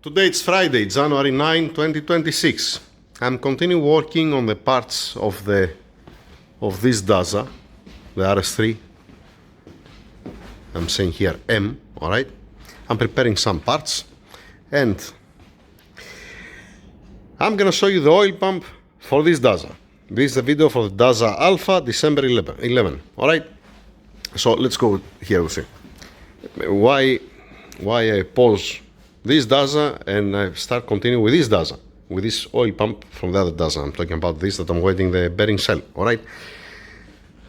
Today it's Friday, January 9, 2026. I'm continuing working on the parts of this DAZA, the RS3. I'm saying here M, alright? I'm preparing some parts and I'm gonna show you the oil pump for this DAZA. This is a video for the DAZA Alpha December 11, alright? So let's go here to see why I pause this DAZA and I start continuing with this DAZA, with this oil pump from the other DAZA. I'm talking about this that I'm waiting the bearing cell, alright?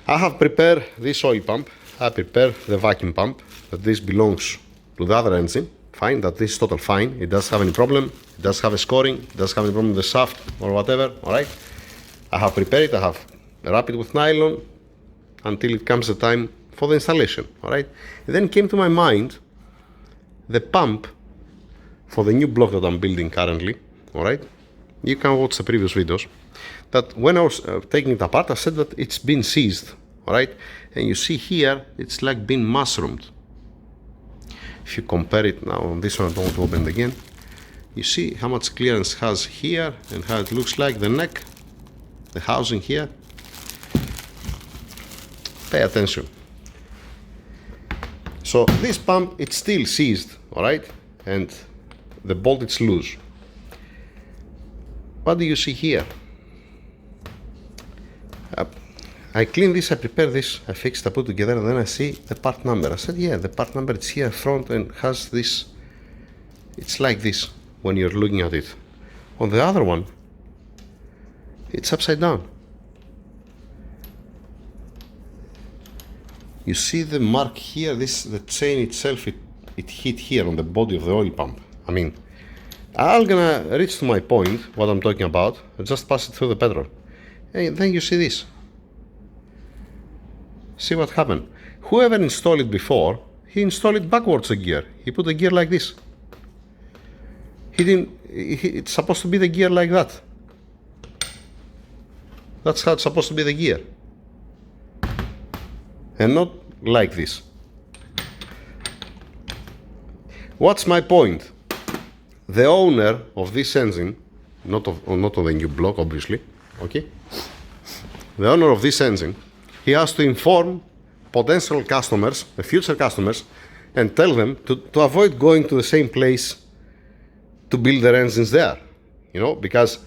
I have prepared this oil pump. I prepared the vacuum pump, that this belongs to the other engine. Fine, that this is total fine. It doesn't have any problem. It doesn't have a scoring. It doesn't have any problem with the shaft or whatever, alright? I have prepared it. I have wrapped it with nylon until it comes the time for the installation, alright? It then came to my mind the pump for the new block that I'm building currently, alright? You can watch the previous videos. That when I was taking it apart, I said that it's been seized, alright? And you see here, it's like being mushroomed. If you compare it now on this one, I don't want to open it again. You see how much clearance it has here and how it looks like the neck, the housing here. Pay attention. So this pump, it's still seized, alright? And the bolt is loose. What do you see here? I cleaned this, I prepared this, I fixed, I put together, and then I see the part number. I said, yeah, the part number is here front and has this. It's like this when you're looking at it. On the other one, it's upside down. You see the mark here, the chain itself, it hit here on the body of the oil pump. I mean, I'm gonna reach to my point, what I'm talking about, and just pass it through the petrol. And then you see this. See what happened. Whoever installed it before, he installed it backwards a gear. He put a gear like this. It's supposed to be the gear like that. That's how it's supposed to be the gear. And not like this. What's my point? The owner of this engine, not on the new block, obviously, okay? The owner of this engine, he has to inform potential customers, the future customers, and tell them to avoid going to the same place to build their engines there, you know, because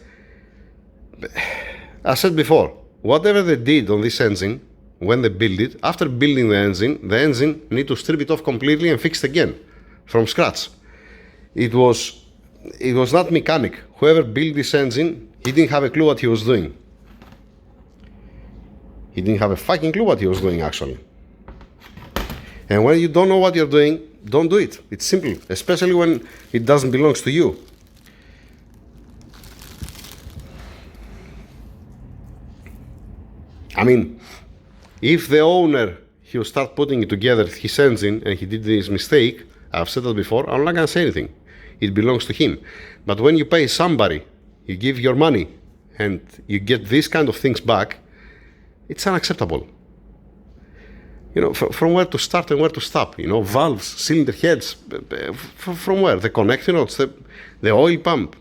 I said before, whatever they did on this engine, when they build it, after building the engine need to strip it off completely and fix it again from scratch. It was not mechanic. Whoever built this engine, he didn't have a clue what he was doing. He didn't have a fucking clue what he was doing, actually. And when you don't know what you're doing, don't do it. It's simple, especially when it doesn't belong to you. I mean, if the owner, he will start putting it together, his engine, and he did this mistake, I've said that before, I'm not gonna say anything. It belongs to him. But when you pay somebody, you give your money, and you get these kind of things back, it's unacceptable. You know, from where to start and where to stop, you know, valves, cylinder heads, from where? The connecting rods, the oil pump.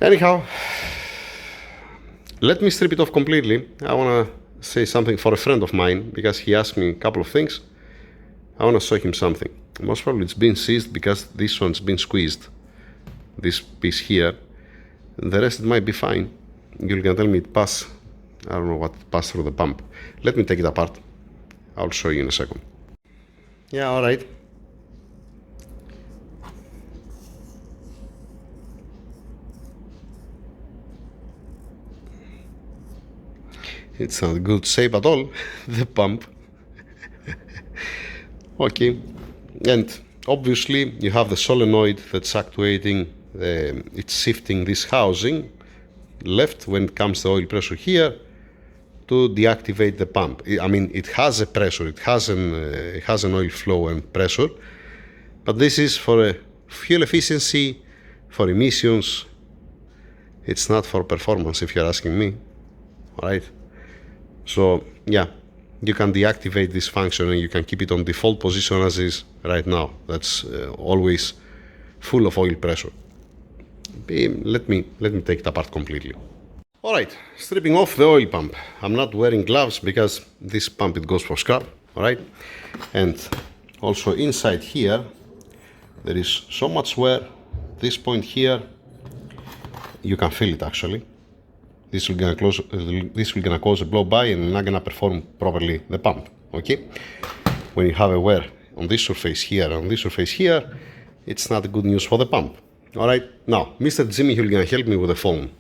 Anyhow, let me strip it off completely. I want to say something for a friend of mine, because he asked me a couple of things. I want to show him something. Most probably it's been seized because this one's been squeezed. This piece here. The rest it might be fine. You can tell me it passed. I don't know what passed through the pump. Let me take it apart. I'll show you in a second. Yeah, alright. It's not good shape at all, the pump. Okay, and obviously you have the solenoid that's actuating, it's shifting this housing left when it comes to oil pressure here to deactivate the pump. I mean, it has a pressure, it has an oil flow and pressure, but this is for a fuel efficiency, for emissions. It's not for performance, if you're asking me. All right. So yeah, you can deactivate this function and you can keep it on default position as is right now. That's always full of oil pressure. Let me take it apart completely. Alright, stripping off the oil pump. I'm not wearing gloves because this pump, it goes for scrap. Alright, and also inside here there is so much wear. This point here, you can feel it actually. This will gonna cause a blow by and not gonna perform properly the pump. Okay, when you have a wear on this surface here and on this surface here, it's not good news for the pump. Alright, now Mr. Jimmy, he's gonna help me with the phone.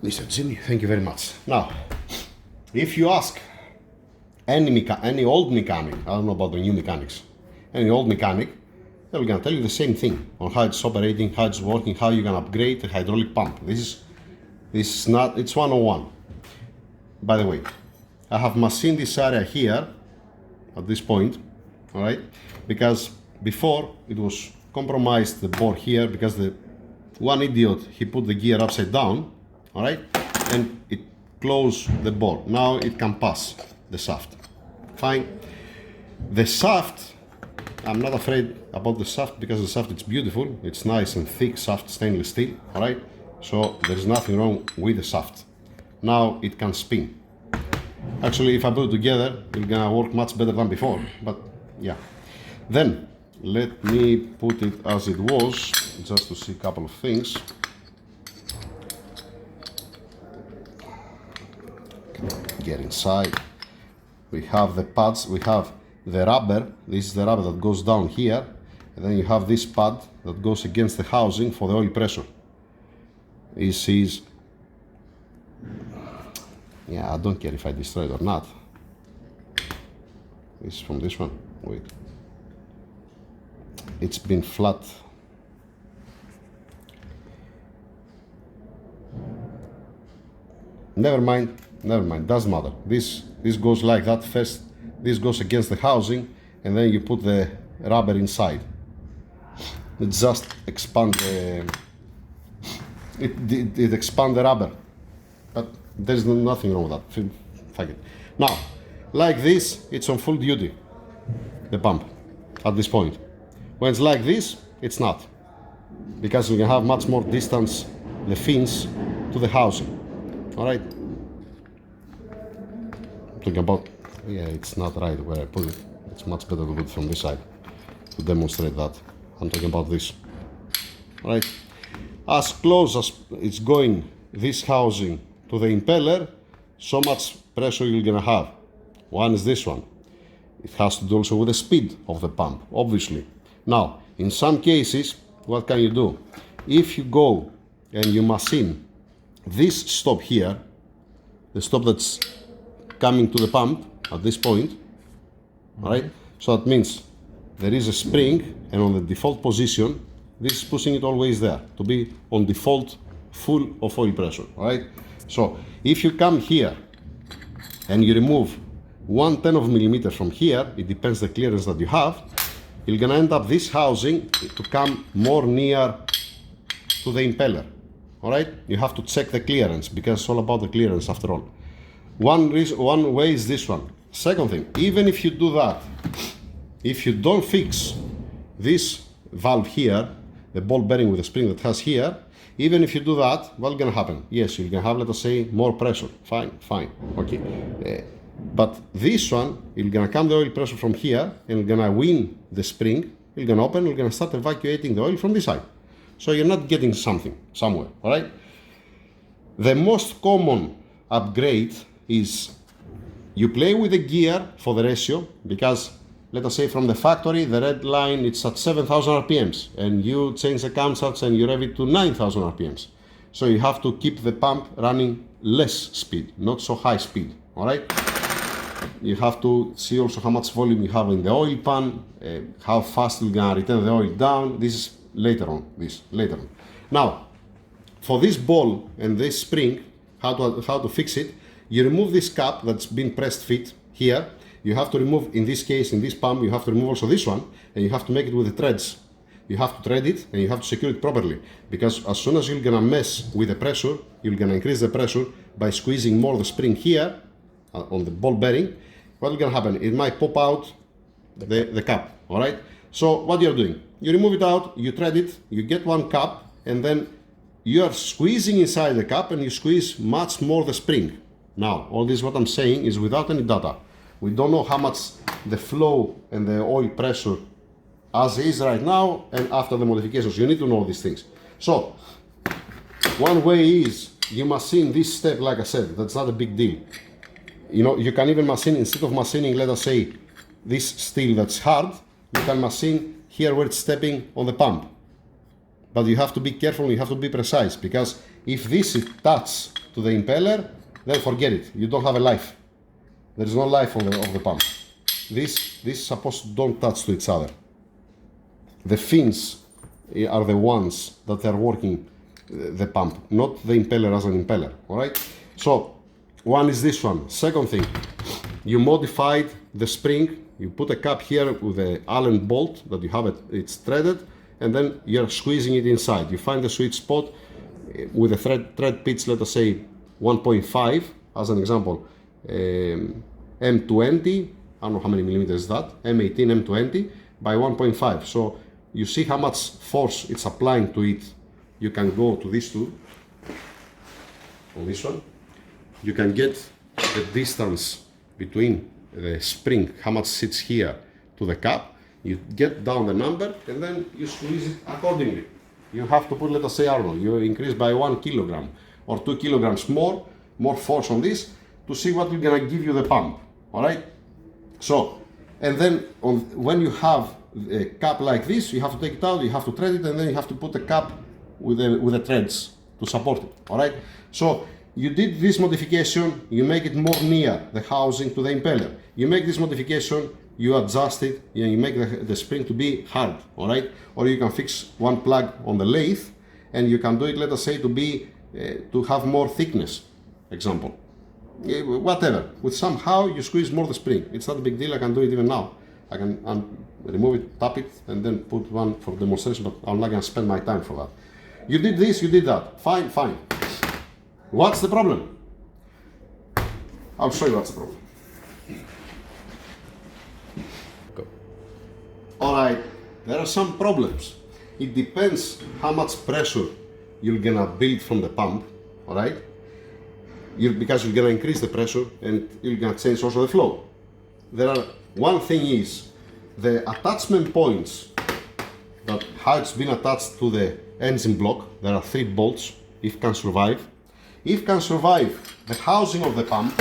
Mr. Jimmy, thank you very much. Now, if you ask any old mechanic, I don't know about the new mechanics, any old mechanic, they're gonna tell you the same thing on how it's operating, how it's working, how you can upgrade a hydraulic pump. This is not, it's 101. By the way, I have machined this area here at this point, all right, because before it was compromised the bore here because the one idiot, he put the gear upside down, all right, and it closed the bore. Now it can pass the shaft. Fine. The shaft, I'm not afraid about the shaft because the shaft, it's beautiful. It's nice and thick shaft, stainless steel, all right? So there's nothing wrong with the shaft. Now it can spin. Actually, if I put it together, it's gonna work much better than before, but yeah. Then, let me put it as it was, just to see a couple of things. Get inside. We have the pads, we have the rubber. This is the rubber that goes down here, and then you have this pad that goes against the housing for the oil pressure. This is, yeah, I don't care if I destroy it or not. This is from this one. Wait, it's been flat. Never mind, doesn't matter. This goes like that first, this goes against the housing, and then you put the rubber inside. It just expand the, it expand the rubber, but there's nothing wrong with that. Fuck it. Now, like this, it's on full duty, the pump, at this point. When it's like this, it's not, because we can have much more distance, the fins, to the housing. All right. Talking about, yeah, it's not right where I put it. It's much better to put it from this side to demonstrate that. I'm talking about this. All right. As close as it's going, this housing, to the impeller, so much pressure you're gonna have. One is this one. It has to do also with the speed of the pump, obviously. Now, in some cases, what can you do? If you go and you machine this stop here, the stop that's coming to the pump at this point, all right? So that means there is a spring, and on the default position, this is pushing it always there to be on default full of oil pressure, all right? So if you come here and you remove 1/10 of a millimeter from here, it depends the clearance that you have, you're gonna end up this housing to come more near to the impeller. All right, you have to check the clearance because it's all about the clearance after all. One way is this one. Second thing, even if you do that, if you don't fix this valve here, the ball bearing with the spring that has here, even if you do that, what's gonna happen? Yes, you're gonna have, let us say, more pressure. Fine, okay. But this one, you're gonna come the oil pressure from here, and you're gonna win the spring, you're gonna open, you're gonna start evacuating the oil from this side. So you're not getting something somewhere, all right? The most common upgrade is you play with the gear for the ratio, because let us say from the factory, the red line, it's at 7,000 RPMs, and you change the camshafts and you rev it to 9,000 RPMs. So you have to keep the pump running less speed, not so high speed, all right? You have to see also how much volume you have in the oil pan, how fast you're gonna return the oil down. This is later on. Now, for this ball and this spring, how to fix it? You remove this cap that's been pressed fit here. You have to remove, in this case, in this pump, you have to remove also this one, and you have to make it with the threads. You have to thread it, and you have to secure it properly, because as soon as you're gonna mess with the pressure, you're gonna increase the pressure by squeezing more the spring here, on the ball bearing, what is going to happen? It might pop out the cap, all right? So what you're doing, you remove it out, you thread it, you get one cap, and then you are squeezing inside the cap and you squeeze much more the spring. Now, all this what I'm saying is without any data. We don't know how much the flow and the oil pressure as is right now and after the modifications. You need to know these things. So, one way is you machine this step, like I said, that's not a big deal. You know, you can even machine, instead of machining, let us say, this steel that's hard, you can machine here where it's stepping on the pump. But you have to be careful, you have to be precise, because if this is touch to the impeller, then forget it. You don't have a life. There is no life of the pump. This is supposed to don't touch to each other. The fins are the ones that are working the pump, not the impeller as an impeller, all right? So, one is this one. Second thing, you modified the spring. You put a cap here with the Allen bolt that you have it, it's threaded, and then you're squeezing it inside. You find the sweet spot with a thread pitch, let us say 1.5, as an example, M20, I don't know how many millimeters is that, M18, M20 by 1.5. So you see how much force it's applying to it. You can go to these two, on this one. You can get the distance between the spring, how much sits here to the cap. You get down the number and then you squeeze it accordingly. You have to put, let us say, I don't know, you increase by 1 kilogram or 2 kilograms more force on this to see what we're gonna give you the pump, all right? So, and then when you have a cap like this, you have to take it out, you have to thread it, and then you have to put a cap with the threads to support it, all right? So, you did this modification, you make it more near the housing to the impeller. You make this modification, you adjust it, you make the spring to be hard, all right? Or you can fix one plug on the lathe, and you can do it, let us say, to have more thickness, example. Whatever, with somehow you squeeze more the spring. It's not a big deal, I can do it even now. I can remove it, tap it, and then put one for demonstration, but I'm not gonna spend my time for that. You did this, you did that, fine. What's the problem? I'll show you what's the problem. Go. Alright, there are some problems. It depends how much pressure you're gonna build from the pump, alright? Because you're gonna increase the pressure and you're gonna change also the flow. One thing is the attachment points, that how it's been attached to the engine block. There are 3 bolts, if can survive. If can survive the housing of the pump,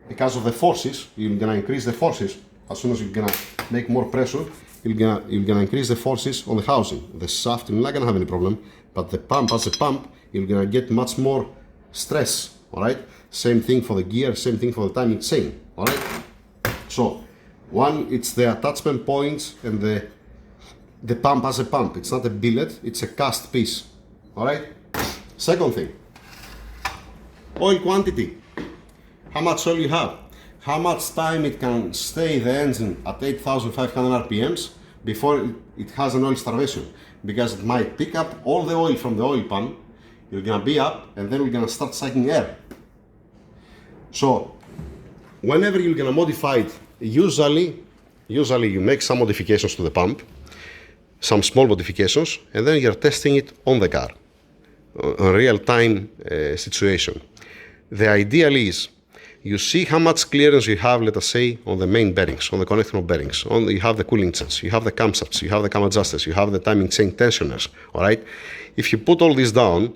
because of the forces, you're gonna increase the forces. As soon as you're gonna make more pressure, you're gonna increase the forces on the housing. The shaft, you're not gonna have any problem, but the pump as a pump, you're gonna get much more stress, all right? Same thing for the gear, same thing for the timing chain, all right? So, one, it's the attachment points and the pump as a pump. It's not a billet, it's a cast piece, all right? Second thing, oil quantity. How much oil you have? How much time it can stay the engine at 8,500 RPMs before it has an oil starvation? Because it might pick up all the oil from the oil pan, you're gonna be up, and then we're gonna start sucking air. So, whenever you're gonna modify it, usually you make some modifications to the pump, some small modifications, and then you're testing it on the car, a real-time situation. The ideal is, you see how much clearance you have, let us say, on the main bearings, on the connecting of bearings. You have the cooling chains, you have the camshafts, you have the cam adjusters, you have the timing chain tensioners, all right? If you put all this down,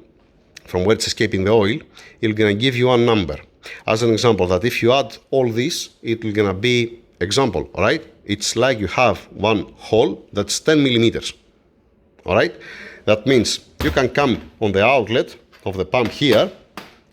from where it's escaping the oil, it's gonna give you a number. As an example, that if you add all this, it's gonna be, example, all right? It's like you have one hole that's 10 millimeters, all right? That means you can come on the outlet of the pump here,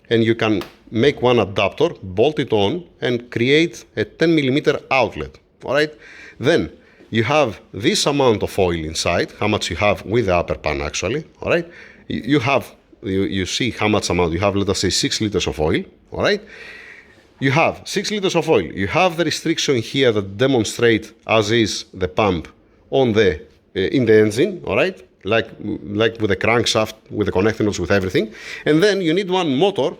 and you can make one adapter, bolt it on, and create a 10 millimeter outlet, all right? Then you have this amount of oil inside, how much you have with the upper pan actually, all right? You see how much amount you have, let us say 6 liters of oil, all right? You have 6 liters of oil. You have the restriction here that demonstrate as is the pump on in the engine, all right? Like with the crankshaft, with the connecting rods, with everything. And then you need one motor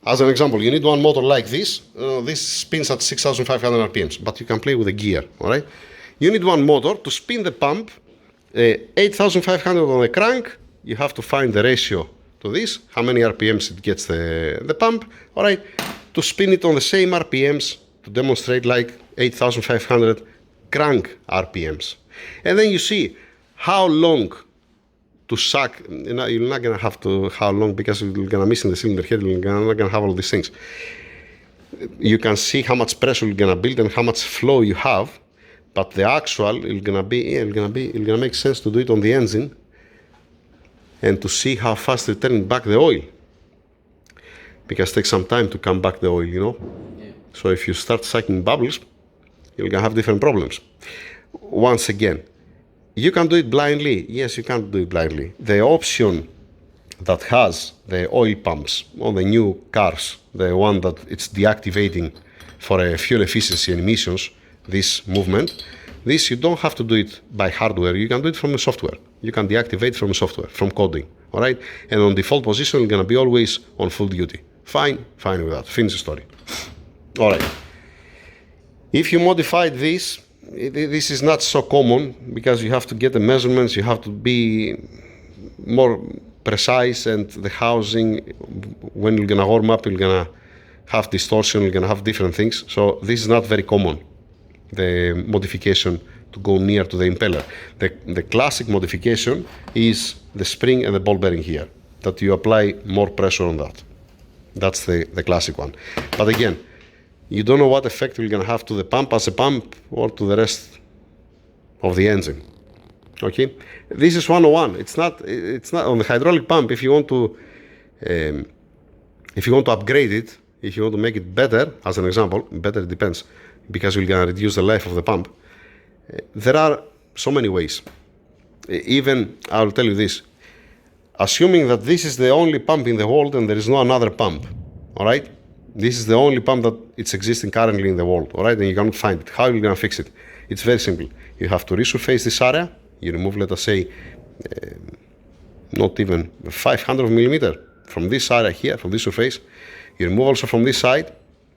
As an example, you need one motor like this. This spins at 6,500 RPMs, but you can play with the gear, all right? You need one motor to spin the pump, 8,500 on the crank. You have to find the ratio to this, how many RPMs it gets the pump, all right? To spin it on the same RPMs to demonstrate like 8,500 crank RPMs. And then you see how long to suck. You're not gonna have to how long, because you're gonna miss in the cylinder head. You're not gonna have all these things. You can see how much pressure you're gonna build and how much flow you have, but the actual it's gonna make sense to do it on the engine and to see how fast you're turning back the oil, because it takes some time to come back the oil, you know. Yeah. So if you start sucking bubbles, you're gonna have different problems. Once again, you can do it blindly. Yes, you can do it blindly. The option that has the oil pumps on the new cars, the one that it's deactivating for fuel efficiency and emissions, this movement, this you don't have to do it by hardware. You can do it from the software. You can deactivate from software, from coding, all right? And on default position, you're gonna be always on full duty. Fine with that, finish the story. All right. If you modified this is not so common, because you have to get the measurements, you have to be more precise, and the housing, when you're gonna warm up, you're gonna have distortion, you're gonna have different things. So this is not very common, the modification to go near to the impeller. The classic modification is the spring and the ball bearing here, that you apply more pressure on that. That's the classic one. But again, you don't know what effect you're going to have to the pump as a pump or to the rest of the engine. Okay, this is 101. It's not on the hydraulic pump. If you want to upgrade it, if you want to make it better, as an example, better depends, because you're going to reduce the life of the pump. There are so many ways. Even I'll tell you this. Assuming that this is the only pump in the world and there is no another pump, all right? This is the only pump that it's existing currently in the world, all right? And you cannot find it. How are you going to fix it? It's very simple. You have to resurface this area. You remove, let us say, not even 500 millimeter from this area here, from this surface. You remove also from this side,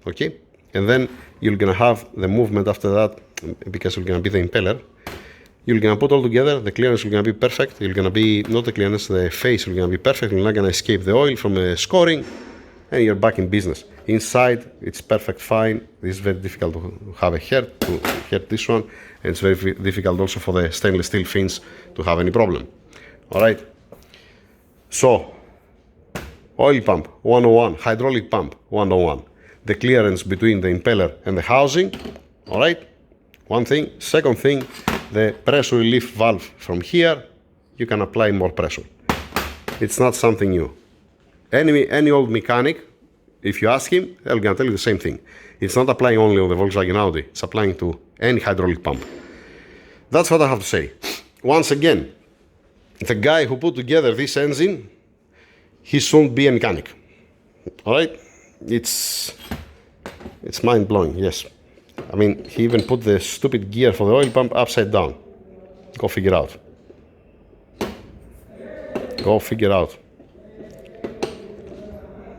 okay? And then you're going to have the movement after that, because you're going to be the impeller. You're going to put all together, the clearance is going to be perfect. You're going to be, not the clearance, the phase is going to be perfect. You're not going to escape the oil from scoring, and you're back in business. Inside, it's perfect, fine. This is very difficult to have a head, to head this one, and it's very difficult also for the stainless steel fins to have any problem. All right. So, oil pump, 101. Hydraulic pump, 101. The clearance between the impeller and the housing, all right? One thing. Second thing, the pressure relief valve from here, you can apply more pressure. It's not something new. Any old mechanic, if you ask him, he'll gonna tell you the same thing. It's not applying only on the Volkswagen Audi, it's applying to any hydraulic pump. That's what I have to say. Once again, the guy who put together this engine, he shouldn't be a mechanic. All right? It's mind-blowing, yes. I mean, he even put the stupid gear for the oil pump upside down. Go figure out. Go figure out.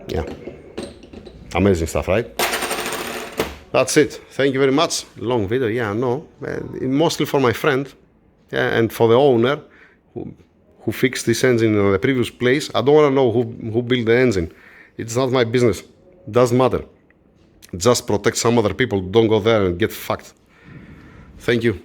Yeah. Amazing stuff, right? That's it. Thank you very much. Long video, yeah, no. Mostly for my friend, yeah, and for the owner who fixed this engine in the previous place. I don't want to know who built the engine. It's not my business. Doesn't matter. Just protect some other people. Don't go there and get fucked. Thank you.